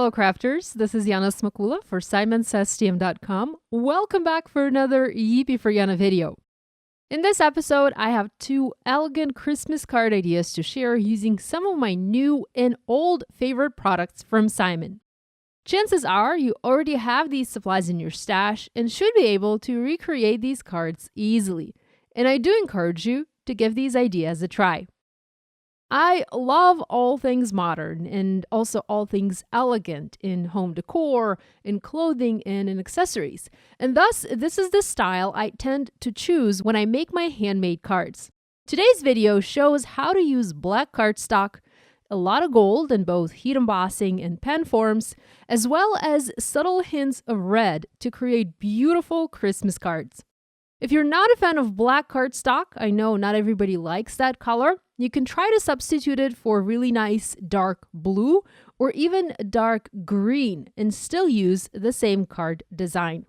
fellow crafters, this is Yana Smakula for SimonsSTM.com. Welcome back for another Yippee for Yana video. In this episode, I have two elegant Christmas card ideas to share using some of my new and old favorite products from Simon. Chances are you already have these supplies in your stash and should be able to recreate these cards easily. And I do encourage you to give these ideas a try. I love all things modern and also all things elegant in home decor, in clothing, and in accessories. And thus, this is the style I tend to choose when I make my handmade cards. Today's video shows how to use black cardstock, a lot of gold in both heat embossing and pen forms, as well as subtle hints of red to create beautiful Christmas cards. If you're not a fan of black cardstock, I know not everybody likes that color, you can try to substitute it for really nice dark blue or even dark green and still use the same card design.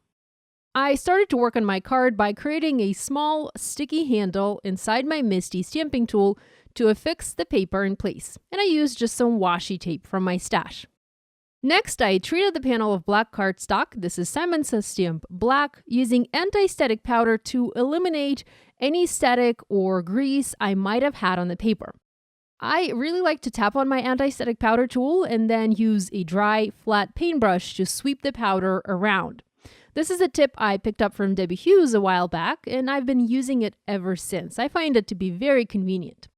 I started to work on my card by creating a small sticky handle inside my Misty stamping tool to affix the paper in place, and I used just some washi tape from my stash. Next, I treated the panel of black cardstock, this is Simons Stamp Black, using anti-static powder to eliminate any static or grease I might have had on the paper. I really like to tap on my anti-static powder tool and then use a dry, flat paintbrush to sweep the powder around. This is a tip I picked up from Debbie Hughes a while back, and I've been using it ever since. I find it to be very convenient.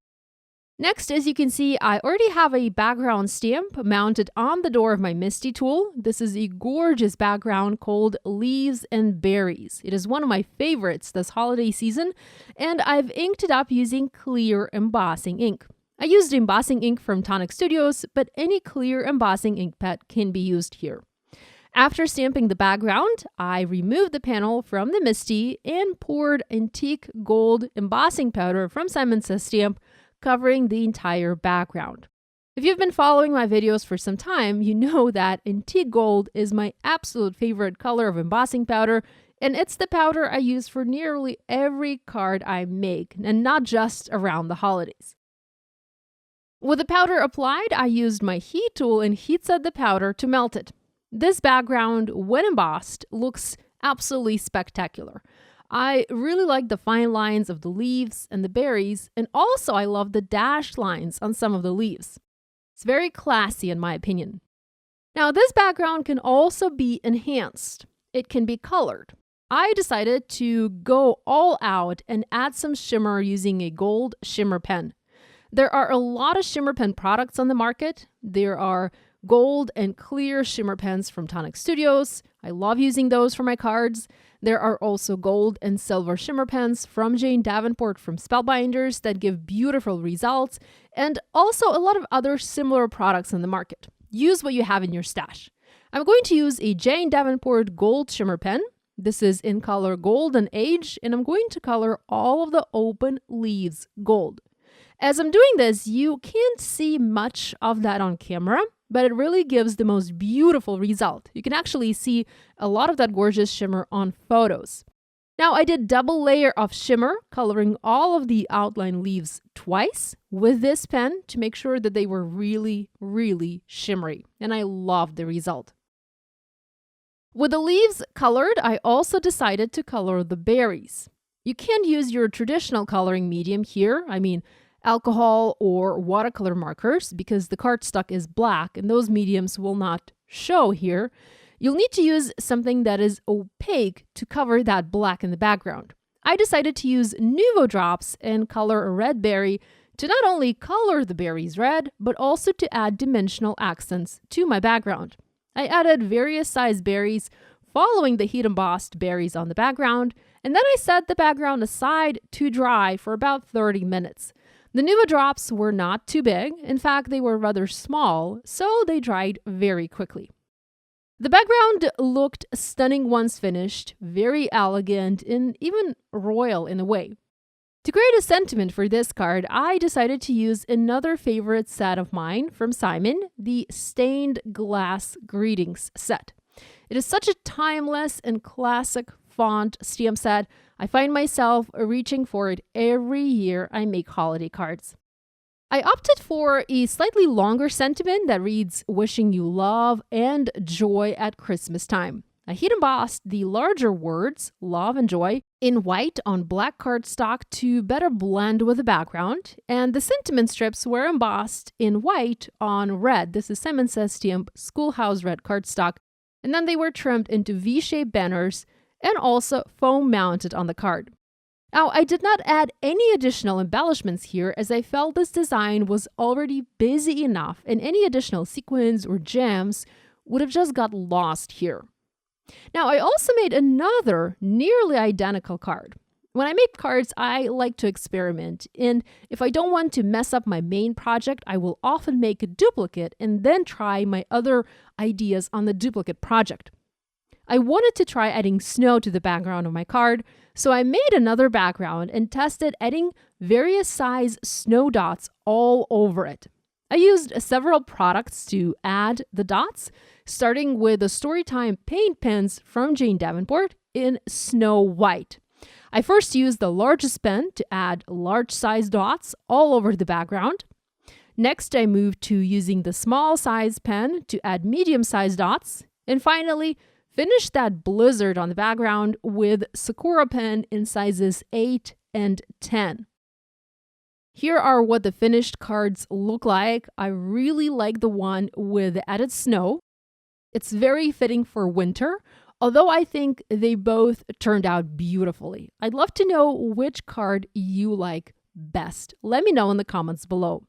Next, as you can see, I already have a background stamp mounted on the door of my Misty tool. This is a gorgeous background called Leaves and Berries. It is one of my favorites this holiday season, and I've inked it up using clear embossing ink. I used embossing ink from Tonic Studios, but any clear embossing ink pad can be used here. After stamping the background, I removed the panel from the Misty and poured antique gold embossing powder from Simons Stamp, covering the entire background. If you've been following my videos for some time, you know that antique gold is my absolute favorite color of embossing powder, and it's the powder I use for nearly every card I make, and not just around the holidays. With the powder applied, I used my heat tool and heat set the powder to melt it. This background, when embossed, looks absolutely spectacular. I really like the fine lines of the leaves and the berries, and also I love the dashed lines on some of the leaves. It's very classy in my opinion. Now this background can also be enhanced. It can be colored. I decided to go all out and add some shimmer using a gold shimmer pen. There are a lot of shimmer pen products on the market. There are gold and clear shimmer pens from Tonic Studios. I love using those for my cards. There are also gold and silver shimmer pens from Davenport from Spellbinders that give beautiful results, and also a lot of other similar products in the market. Use what you have in your stash. I'm going to use a Davenport gold shimmer pen. This is in color Golden Age, and I'm going to color all of the open leaves gold. As I'm doing this, you can't see much of that on camera, but it really gives the most beautiful result. You can actually see a lot of that gorgeous shimmer on photos. Now, I did double layer of shimmer, coloring all of the outline leaves twice with this pen to make sure that they were really, really shimmery, and I love the result. With the leaves colored, I also decided to color the berries. You can't use your traditional coloring medium here. I mean, alcohol or watercolor markers, because the cardstock is black and those mediums will not show here. You'll need to use something that is opaque to cover that black in the background. I decided to use Nuvo drops and color a red berry to not only color the berries red, but also to add dimensional accents to my background. I added various size berries following the heat embossed berries on the background, and then I set the background aside to dry for about 30 minutes. The Nuvo drops were not too big. In fact, they were rather small, so they dried very quickly. The background looked stunning once finished, very elegant, and even royal in a way. To create a sentiment for this card, I decided to use another favorite set of mine from Simon, the Stained Glass Greetings set. It is such a timeless and classic font stamp set. I find myself reaching for it every year I make holiday cards. I opted for a slightly longer sentiment that reads, wishing you love and joy at Christmas time. I heat embossed the larger words, love and joy, in white on black cardstock to better blend with the background, and the sentiment strips were embossed in white on red. This is Simon Says Stamp Schoolhouse red cardstock, and then they were trimmed into V-shaped banners and also foam mounted on the card. Now, I did not add any additional embellishments here as I felt this design was already busy enough and any additional sequins or gems would have just got lost here. Now, I also made another nearly identical card. When I make cards, I like to experiment, and if I don't want to mess up my main project, I will often make a duplicate and then try my other ideas on the duplicate project. I wanted to try adding snow to the background of my card, so I made another background and tested adding various size snow dots all over it. I used several products to add the dots, starting with the Storytime paint pens from Jane Davenport in Snow White. I first used the largest pen to add large size dots all over the background. Next, I moved to using the small size pen to add medium sized dots. And finally, finished that blizzard on the background with Sakura pen in sizes 8 and 10. Here are what the finished cards look like. I really like the one with added snow. It's very fitting for winter, although I think they both turned out beautifully. I'd love to know which card you like best. Let me know in the comments below.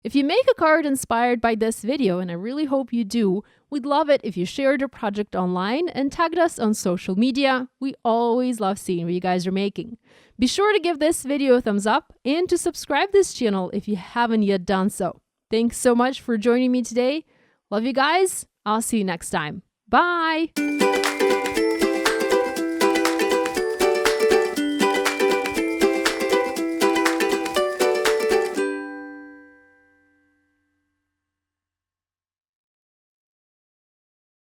If you make a card inspired by this video, and I really hope you do, we'd love it if you shared your project online and tagged us on social media. We always love seeing what you guys are making. Be sure to give this video a thumbs up and to subscribe this channel if you haven't yet done so. Thanks so much for joining me today. Love you guys. I'll see you next time. Bye!